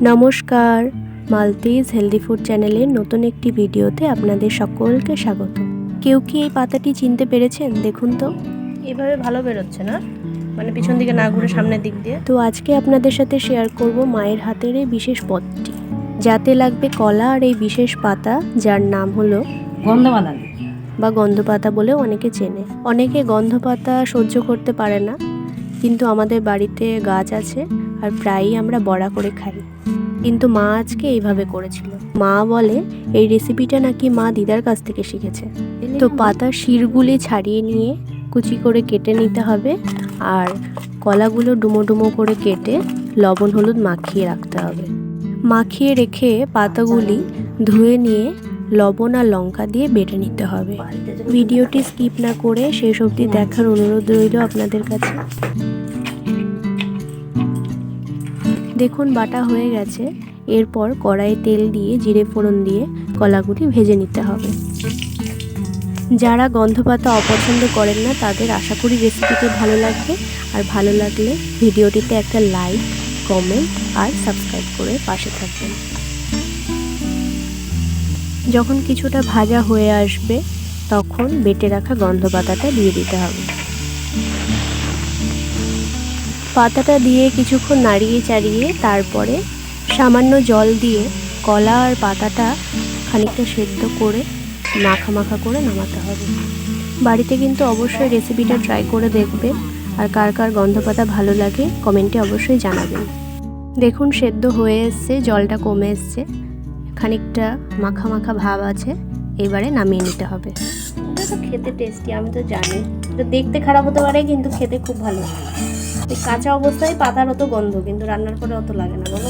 নমস্কার, মালতিজ healthy food চ্যানেলের নতুন একটি ভিডিওতে আপনাদের সকলকে স্বাগত। কেউ কি এই পাতাটি চিনতে পেরেছেন? দেখুন তো, এভাবে ভালো বেরোচ্ছে না, মানে পিছন দিকে না ঘুরে সামনের দিক দিয়ে। তো আজকে আপনাদের সাথে শেয়ার করব মায়ের হাতের এই বিশেষ পদটি, যাতে লাগবে কলা আর এই বিশেষ পাতা, যার নাম হলো গন্ধমাদন বা গন্ধপাতা বলেও অনেকে চেনে। অনেকে গন্ধপাতা সহ্য করতে পারে না, কিন্তু আমাদের বাড়িতে গাছ আছে আর প্রায়ই আমরা বড়া করে খাই। কিন্তু মা আজকে এইভাবে করেছিল। মা বলে এই রেসিপিটা নাকি মা দিদার কাছ থেকে শিখেছে। তো পাতার শিরগুলি ছাড়িয়ে নিয়ে কুচি করে কেটে নিতে হবে, আর কলাগুলো ডুমো ডুমো করে কেটে লবণ হলুদ মাখিয়ে রাখতে হবে। মাখিয়ে রেখে পাতাগুলি ধুয়ে নিয়ে লবণ আর লঙ্কা দিয়ে বেটে নিতে হবে। ভিডিওটি স্কিপ না করে শেষ অবধি দেখার অনুরোধ রইল আপনাদের কাছে। দেখুন বাটা হয়ে গেছে। এরপর কড়াইয়ে তেল দিয়ে জিরে ফোড়ন দিয়ে কলাগুলি ভেজে নিতে হবে। যারা গন্ধপাতা অপছন্দ করেন না তাদের আশা করি রেসিপিটি ভালো লাগবে, আর ভালো লাগলে ভিডিওটিতে একটা লাইক, কমেন্ট আর সাবস্ক্রাইব করে পাশে থাকবেন। যখন কিছুটা ভাজা হয়ে আসবে তখন বেটে রাখা গন্ধপাতাটা দিয়ে দিতে হবে। পাতাটা দিয়ে কিছুক্ষণ নাড়িয়ে চাড়িয়ে তারপরে সামান্য জল দিয়ে কলা আর পাতাটা খানিকটা সেদ্ধ করে মাখা মাখা করে নামাতে হবে। বাড়িতে কিন্তু অবশ্যই রেসিপিটা ট্রাই করে দেখবেন, আর কার কার গন্ধপাতা ভালো লাগে কমেন্টে অবশ্যই জানাবেন। দেখুন সেদ্ধ হয়ে এসছে, জলটা কমে এসছে, খানিকটা মাখা মাখা ভাব আছে। এবারে নামিয়ে নিতে হবে। এটা তো খেতে টেস্টি, আমি তো জানি। এটা দেখতে খারাপ হতে পারে কিন্তু খেতে খুব ভালো। কাঁচা অবস্থায় পাতার অত গন্ধ, কিন্তু রান্নার পরে অত লাগে না, বলো?